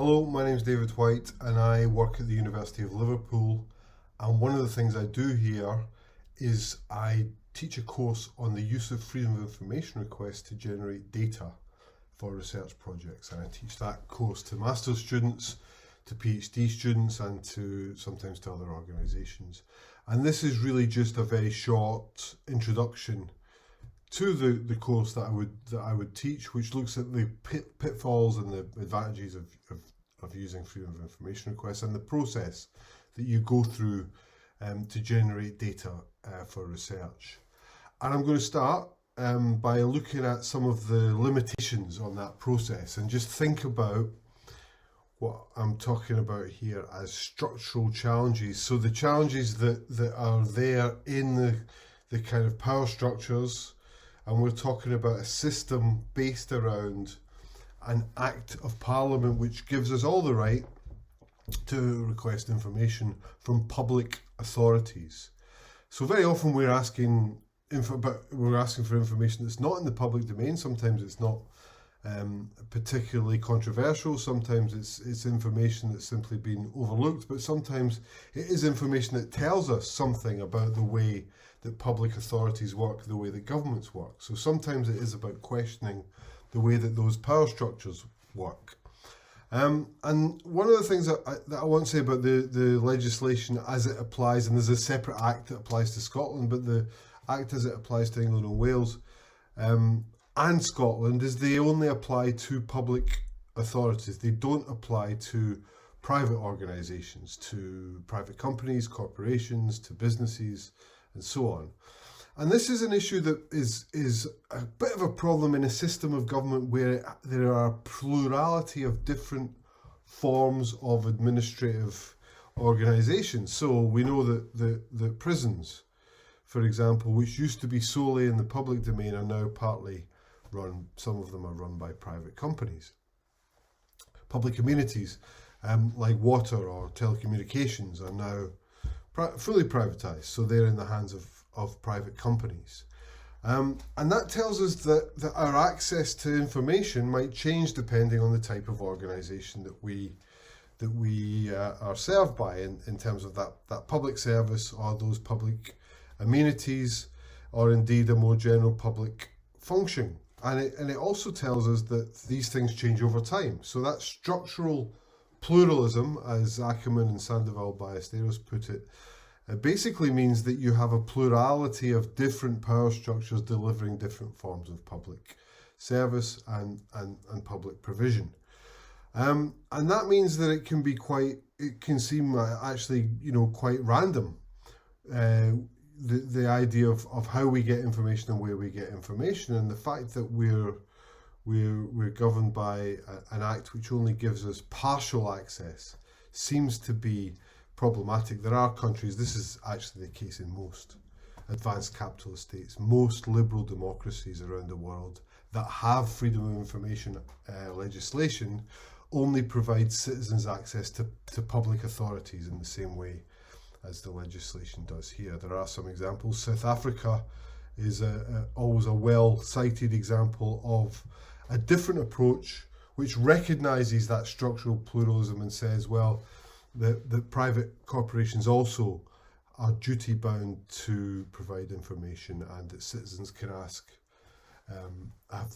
Hello, my name is David White and I work at the University of Liverpool, and one of the things I do here is I teach a course on the use of freedom of information requests to generate data for research projects, and I teach that course to master's students, to PhD students, and sometimes to other organisations. And this is really just a very short introduction to the course that I would teach, which looks at the pitfalls and the advantages of using freedom of information requests and the process that you go through to generate data for research. And I'm going to start by looking at some of the limitations on that process and just think about what I'm talking about here as structural challenges. So the challenges that are there in the kind of power structures. And we're talking about a system based around an Act of Parliament which gives us all the right to request information from public authorities. So very often we're asking for information that's not in the public domain. Sometimes it's not particularly controversial. Sometimes it's information that's simply been overlooked, but sometimes it is information that tells us something about the way that public authorities work, the way that governments work. So sometimes it is about questioning the way that those power structures work. And one of the things that I want to say about the legislation as it applies, and there's a separate act that applies to Scotland, but the act as it applies to England and Wales and Scotland is they only apply to public authorities. They don't apply to private organisations, to private companies, corporations, to businesses, and so on. And this is an issue that is a bit of a problem in a system of government where there are a plurality of different forms of administrative organisations. So we know that the prisons, for example, which used to be solely in the public domain, are now partly run, some of them are run by private companies. Public amenities like water or telecommunications are now fully privatised, so they're in the hands of private companies. And that tells us that our access to information might change depending on the type of organisation that we are served by in terms of that public service or those public amenities, or indeed a more general public function. And it also tells us that these things change over time. So that structural pluralism, as Ackerman and Sandoval Ballesteros put it, basically means that you have a plurality of different power structures delivering different forms of public service and public provision. And that means that it can seem actually, quite random. The idea of how we get information and where we get information, and the fact that we're governed by an act which only gives us partial access seems to be problematic. There are countries, this is actually the case in most advanced capitalist states, most liberal democracies around the world that have freedom of information legislation only provides citizens access to public authorities in the same way as the legislation does here. There are some examples. South Africa is always a well-cited example of a different approach which recognises that structural pluralism and says, well, the private corporations also are duty bound to provide information, and that citizens can have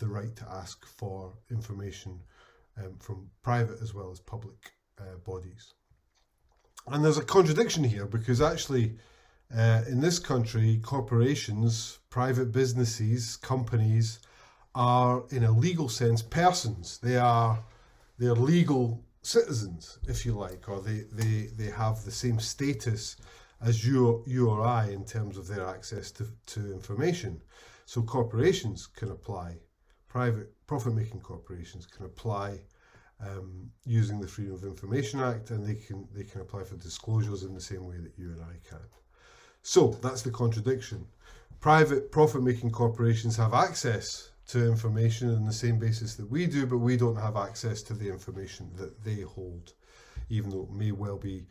the right to ask for information from private as well as public bodies. And there's a contradiction here, because actually in this country, corporations, private businesses, companies are in a legal sense persons. They're legal citizens, if you like, or they have the same status as you or I in terms of their access to information. So corporations can apply, private profit-making corporations can apply using the Freedom of Information Act, and they can apply for disclosures in the same way that you and I can. So that's the contradiction. Private profit-making corporations have access to information on the same basis that we do, but we don't have access to the information that they hold, even though it may well be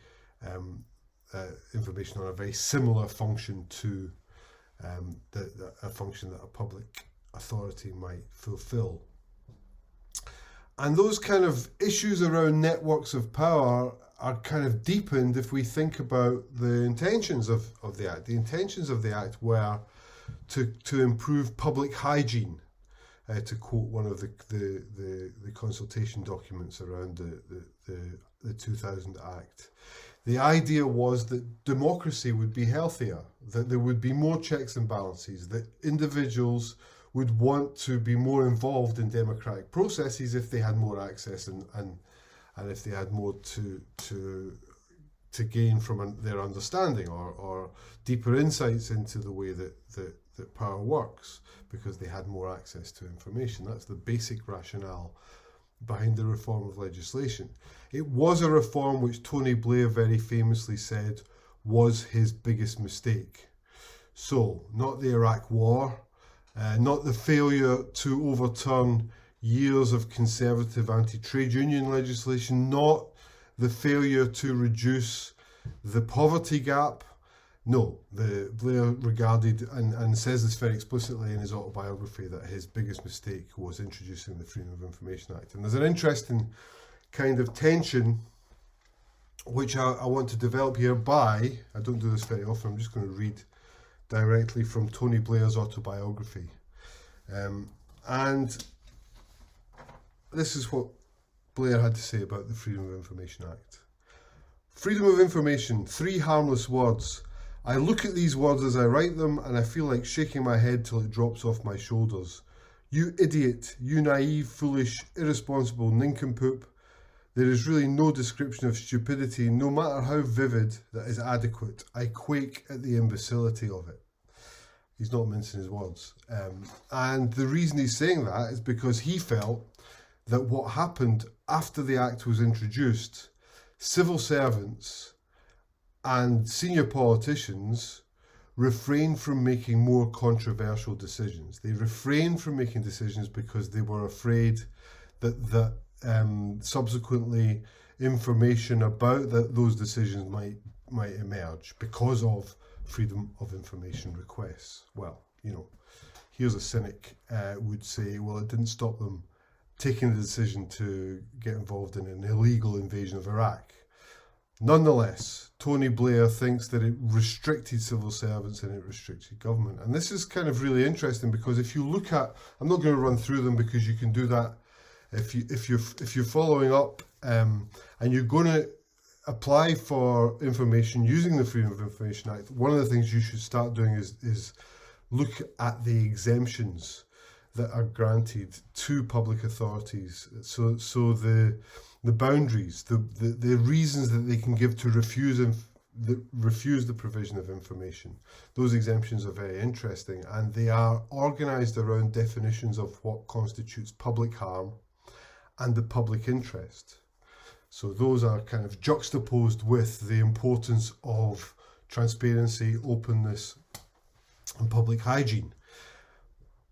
information on a very similar function to a function that a public authority might fulfill. And those kind of issues around networks of power are kind of deepened if we think about the intentions of the Act. The intentions of the Act were to improve public hygiene, to quote one of the consultation documents around the 2000 Act. The idea was that democracy would be healthier, that there would be more checks and balances, that individuals would want to be more involved in democratic processes if they had more access and if they had more to gain from their understanding or deeper insights into the way that power works, because they had more access to information. That's the basic rationale behind the reform of legislation. It was a reform which Tony Blair very famously said was his biggest mistake. So, not the Iraq War, not the failure to overturn years of conservative anti-trade union legislation, not the failure to reduce the poverty gap. No, Blair regarded, and says this very explicitly in his autobiography, that his biggest mistake was introducing the Freedom of Information Act. And there's an interesting kind of tension which I want to develop here I don't do this very often, I'm just going to read directly from Tony Blair's autobiography. And this is what Blair had to say about the Freedom of Information Act. Freedom of information, 3 harmless words. I look at these words as I write them and I feel like shaking my head till it drops off my shoulders. You idiot, you naive, foolish, irresponsible nincompoop. There is really no description of stupidity, no matter how vivid, that is adequate. I quake at the imbecility of it. He's not mincing his words. And the reason he's saying that is because he felt that what happened after the Act was introduced, civil servants and senior politicians refrained from making more controversial decisions. They refrained from making decisions because they were afraid that subsequently information about those decisions might emerge because of freedom of information requests. Well, here's a cynic would say, well, it didn't stop them taking the decision to get involved in an illegal invasion of Iraq. Nonetheless, Tony Blair thinks that it restricted civil servants and it restricted government. And this is kind of really interesting because if you look at, I'm not going to run through them because you can do that if you're following up and you're going to apply for information using the Freedom of Information Act. One of the things you should start doing is look at the exemptions that are granted to public authorities. So the boundaries, the reasons that they can give to refuse the provision of information. Those exemptions are very interesting, and they are organised around definitions of what constitutes public harm and the public interest. So those are kind of juxtaposed with the importance of transparency, openness, and public hygiene.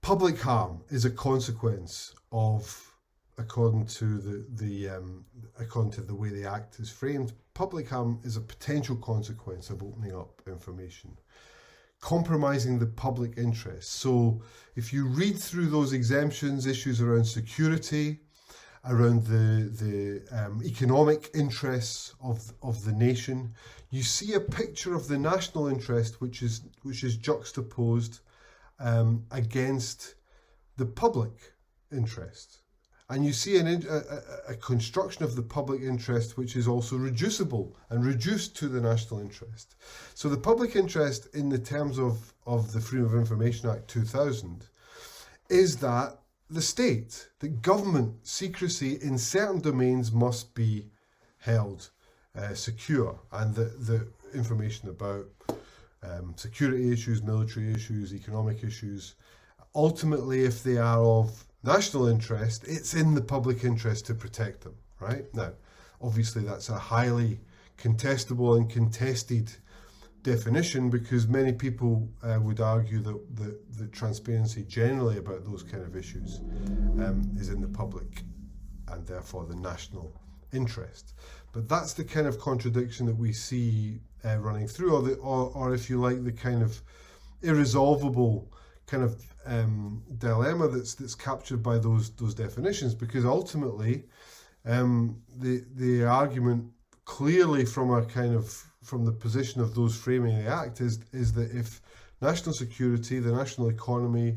Public harm is a consequence of, according to the way the Act is framed, public harm is a potential consequence of opening up information, compromising the public interest. So if you read through those exemptions, issues around security, around the economic interests of the nation, you see a picture of the national interest which is juxtaposed against the public interest. And you see a construction of the public interest which is also reducible and reduced to the national interest. So the public interest in the terms of the Freedom of Information Act 2000 is that the government secrecy in certain domains must be held secure, and the information about security issues, military issues, economic issues, ultimately, if they are of national interest, it's in the public interest to protect them, right? Now, obviously, that's a highly contestable and contested definition because many people would argue that the transparency generally about those kind of issues is in the public and therefore the national interest. But that's the kind of contradiction that we see running through, or if you like, the kind of irresolvable kind of dilemma that's captured by those definitions, because ultimately the argument clearly from the position of those framing the Act is that if national security, the national economy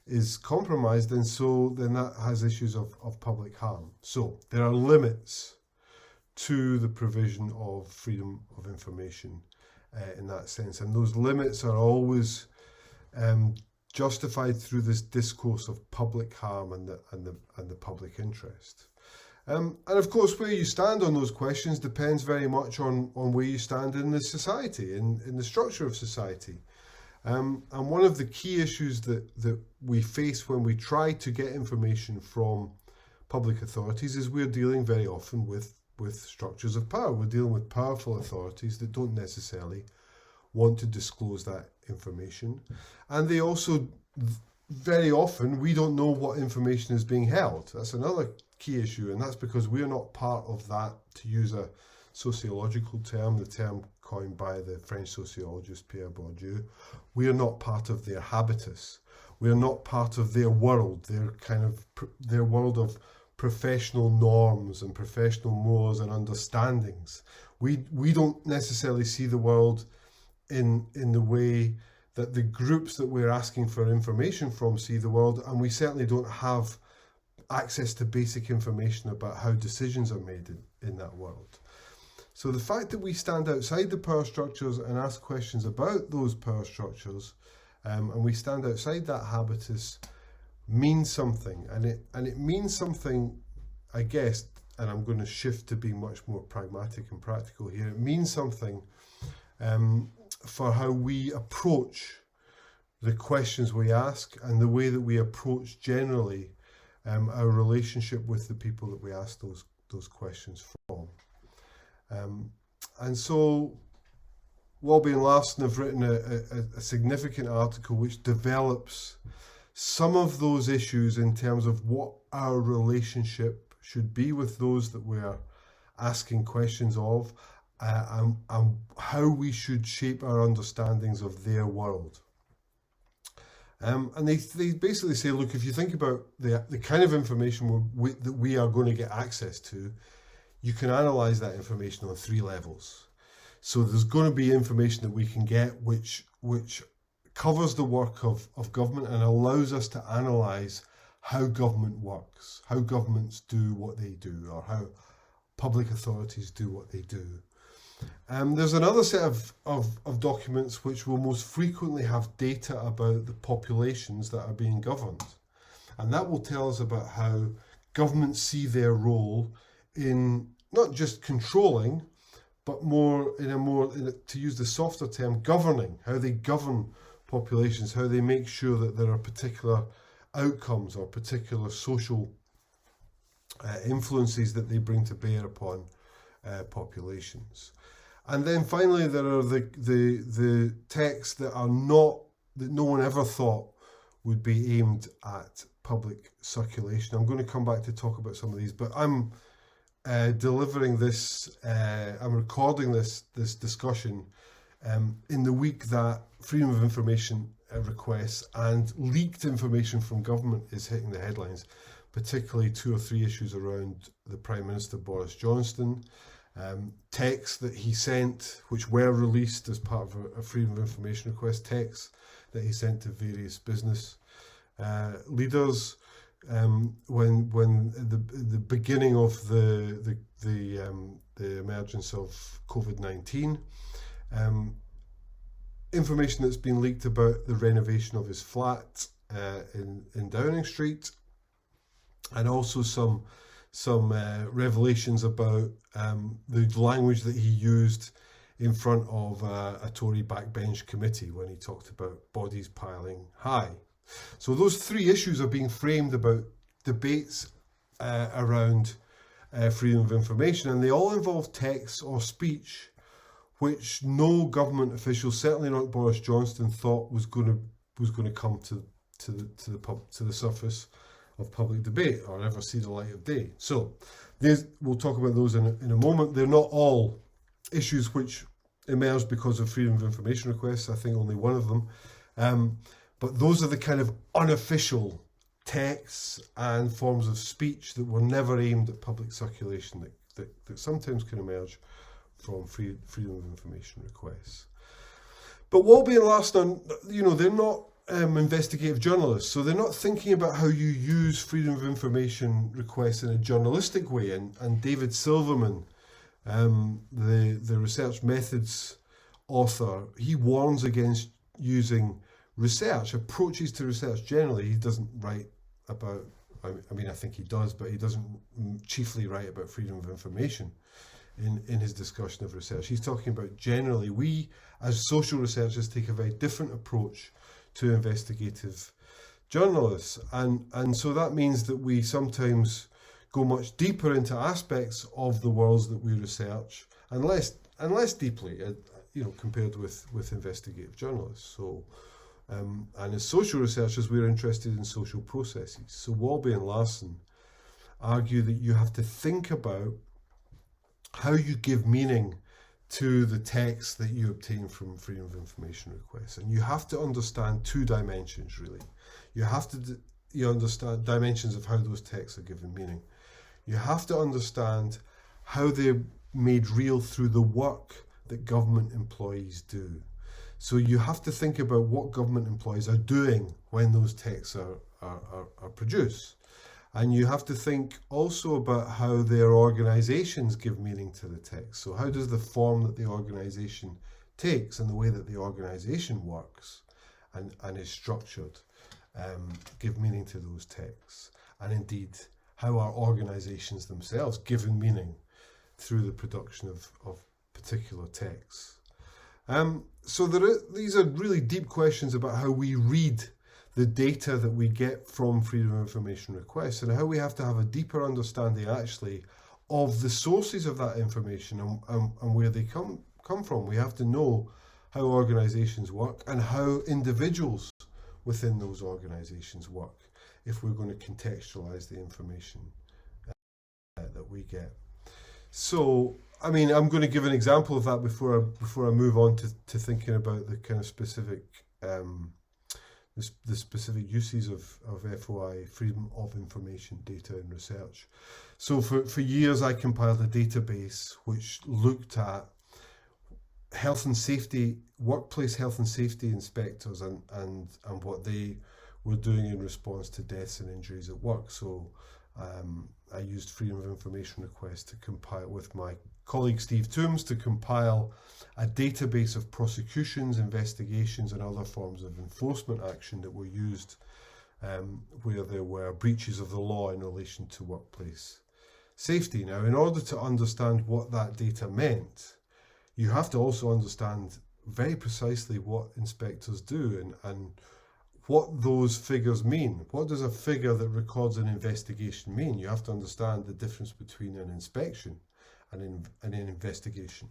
is compromised, then that has issues of public harm. So there are limits to the provision of freedom of information in that sense, and those limits are always justified through this discourse of public harm and the public interest. And of course, where you stand on those questions depends very much on where you stand in the society, in the structure of society. And one of the key issues that we face when we try to get information from public authorities is we're dealing very often with structures of power. We're dealing with powerful authorities that don't necessarily want to disclose that information. And they also, very often, we don't know what information is being held. That's another key issue, and that's because we're not part of that, to use a sociological term, the term coined by the French sociologist Pierre Bourdieu. We are not part of their habitus. We are not part of their world, their world of professional norms and professional mores and understandings. We don't necessarily see the world in the way that the groups that we're asking for information from see the world, and we certainly don't have access to basic information about how decisions are made in that world. So the fact that we stand outside the power structures and ask questions about those power structures, and we stand outside that habitus, means something, and it means something, I guess, and I'm going to shift to being much more pragmatic and practical here. It means something for how we approach the questions we ask and the way that we approach generally our relationship with the people that we ask those questions from. And so Walby and Larson have written a significant article which develops some of those issues in terms of what our relationship should be with those that we are asking questions of, and how we should shape our understandings of their world. And they basically say, look, if you think about the kind of information that we are going to get access to, you can analyse that information on 3 levels. So there's going to be information that we can get which covers the work of government and allows us to analyse how government works, how governments do what they do, or how public authorities do what they do. There's another set of documents which will most frequently have data about the populations that are being governed. And that will tell us about how governments see their role in not just controlling, but to use the softer term, governing, how they govern populations, how they make sure that there are particular outcomes or particular social influences that they bring to bear upon populations. And then finally, there are the texts that no one ever thought would be aimed at public circulation. I'm going to come back to talk about some of these, but I'm delivering this, I'm recording this discussion in the week that freedom of information requests and leaked information from government is hitting the headlines, particularly 2 or 3 issues around the Prime Minister Boris Johnson, texts that he sent, which were released as part of a freedom of information request, texts that he sent to various business leaders, when the beginning of the emergence of COVID-19, information that's been leaked about the renovation of his flat in Downing Street, and also some revelations about the language that he used in front of a Tory backbench committee when he talked about bodies piling high. So those 3 issues are being framed about debates around freedom of information, and they all involve text or speech which no government official, certainly not Boris Johnson, thought was going to come to the surface of public debate or ever see the light of day. So we'll talk about those in a moment. They're not all issues which emerged because of freedom of information requests. I think only one of them. But those are the kind of unofficial texts and forms of speech that were never aimed at public circulation that sometimes can emerge from freedom of information requests. But Walby and Larsson, they're not investigative journalists, so they're not thinking about how you use freedom of information requests in a journalistic way. And David Silverman, the research methods author, he warns against using approaches to research generally. He doesn't write about, I think he does, but he doesn't chiefly write about freedom of information in his discussion of research. He's talking about generally, we as social researchers take a very different approach to investigative journalists. And so that means that we sometimes go much deeper into aspects of the worlds that we research and less deeply, compared with investigative journalists. So, and as social researchers, we're interested in social processes. So Walby and Larsson argue that you have to think about how you give meaning to the text that you obtain from freedom of information requests. And you have to understand two dimensions, really. You have to understand dimensions of how those texts are given meaning. You have to understand how they're made real through the work that government employees do. So you have to think about what government employees are doing when those texts are produced. And you have to think also about how their organizations give meaning to the text. So how does the form that the organization takes and the way that the organization works and is structured give meaning to those texts? And indeed, how are organizations themselves given meaning through the production of particular texts? So these are really deep questions about how we read the data that we get from freedom of information requests and how we have to have a deeper understanding actually of the sources of that information and where they come from. We have to know how organizations work and how individuals within those organizations work if we're going to contextualize the information that we get. So, I'm going to give an example of that before I move on to thinking about the kind of specific the specific uses of FOI, freedom of information data in research. So for years I compiled a database which looked at health and safety, workplace health and safety inspectors and what they were doing in response to deaths and injuries at work. So I used freedom of information requests to compile, with my colleague Steve Toombs, to compile a database of prosecutions, investigations and other forms of enforcement action that were used where there were breaches of the law in relation to workplace safety. Now, in order to understand what that data meant, you have to also understand very precisely what inspectors do and what those figures mean. What does a figure that records an investigation mean? You have to understand the difference between an inspection and an investigation.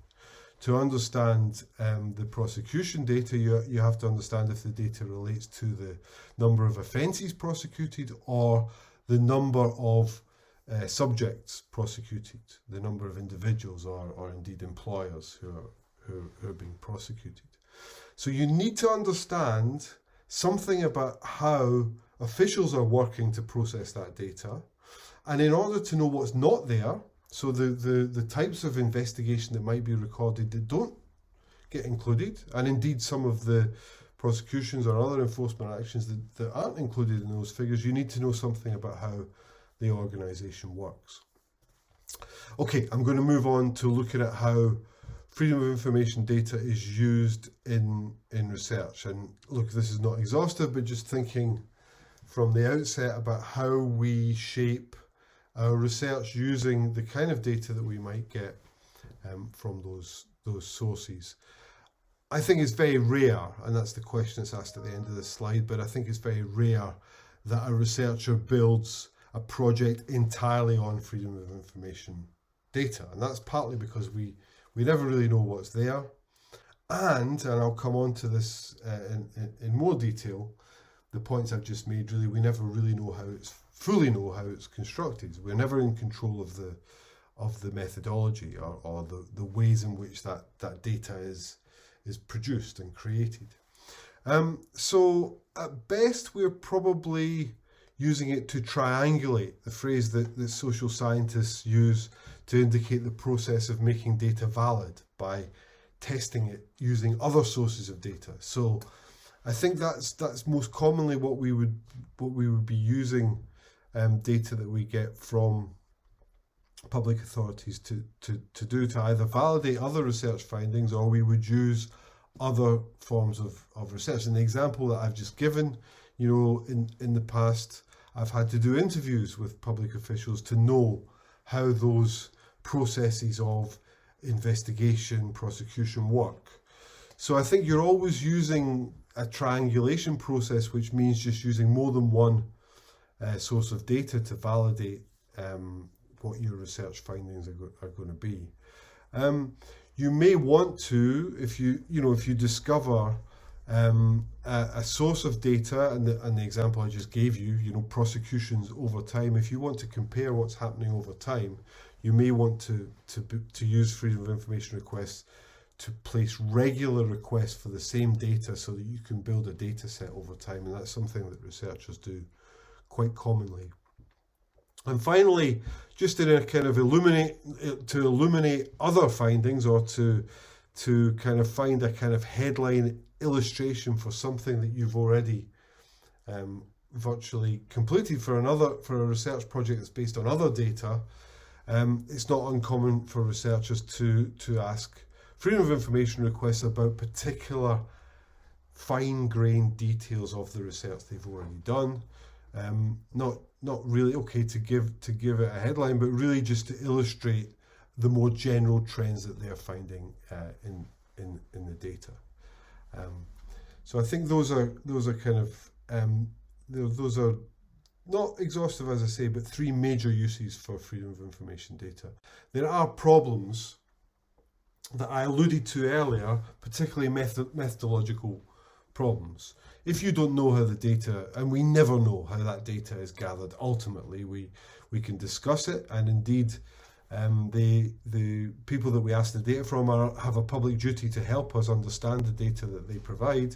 To understand the prosecution data, you have to understand if the data relates to the number of offences prosecuted or the number of subjects prosecuted, the number of individuals or indeed employers who are being prosecuted. So you need to understand something about how officials are working to process that data. And in order to know what's not there, so the types of investigation that might be recorded that don't get included, and indeed some of the prosecutions or other enforcement actions that aren't included in those figures, you need to know something about how the organisation works. Okay, I'm going to move on to looking at how freedom of information data is used in research. And look, this is not exhaustive, but just thinking from the outset about how we shape our research using the kind of data that we might get from those sources. I think it's very rare, and that's the question that's asked at the end of this slide, but I think it's very rare that a researcher builds a project entirely on freedom of information data. And that's partly because we never really know what's there. And I'll come on to this in more detail, the points I've just made, really, we never really know fully know how it's constructed. We're never in control of the methodology or the ways in which that data is produced and created. So at best, we're probably using it to triangulate, the phrase that social scientists use to indicate the process of making data valid by testing it using other sources of data. So I think that's most commonly what we would be using data that we get from public authorities to do, to either validate other research findings, or we would use other forms of research. And the example that I've just given, in the past, I've had to do interviews with public officials to know how those processes of investigation, prosecution work. So I think you're always using a triangulation process, which means just using more than one source of data to validate what your research findings are going to be. You may want to, if you discover a source of data, and the example I just gave you, prosecutions over time. If you want to compare what's happening over time, you may want to use freedom of information requests to place regular requests for the same data, so that you can build a data set over time, and that's something that researchers do quite commonly. And finally, just in a kind of illuminate other findings, or to kind of find a kind of headline illustration for something that you've already virtually completed for a research project that's based on other data, it's not uncommon for researchers to ask freedom of information requests about particular fine-grained details of the research they've already done. Not really okay to give it a headline, but really just to illustrate the more general trends that they're finding in the data. So I think those are kind of those are not exhaustive, as I say, but three major uses for freedom of information data. There are problems that I alluded to earlier, particularly methodological problems. If you don't know how the data, and we never know how that data is gathered, ultimately we can discuss it, and indeed the people that we ask the data from have a public duty to help us understand the data that they provide.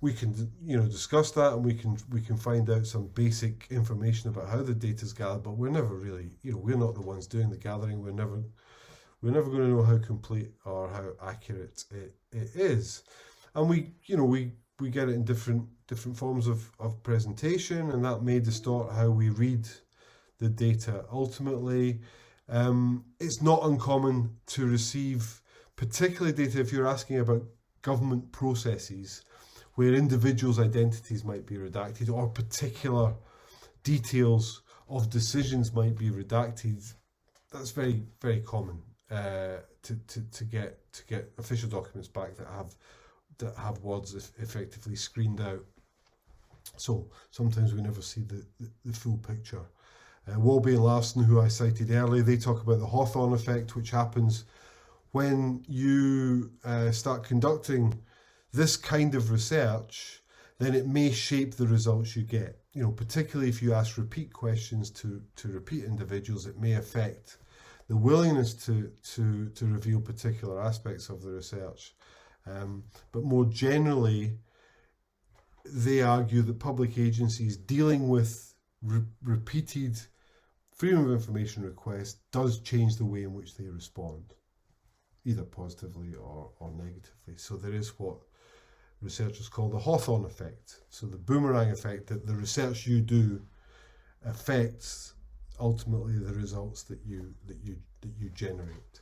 We can discuss that, and we can find out some basic information about how the data is gathered, but we're never really, we're not the ones doing the gathering. We're never going to know how complete or how accurate it is. And we get it in different forms of presentation, and that may distort how we read the data ultimately. It's not uncommon to receive particularly data if you're asking about government processes where individuals' identities might be redacted, or particular details of decisions might be redacted. That's very, very common to get official documents back that have words effectively screened out. So sometimes we never see the full picture. Wolby and Larson, who I cited earlier, they talk about the Hawthorne effect, which happens when you start conducting this kind of research. Then it may shape the results you get. Particularly if you ask repeat questions to repeat individuals, it may affect the willingness to reveal particular aspects of the research. But more generally, they argue that public agencies dealing with repeated freedom of information requests does change the way in which they respond, either positively or negatively. So there is what researchers call the Hawthorne effect. So the boomerang effect, that the research you do affects ultimately the results that you generate.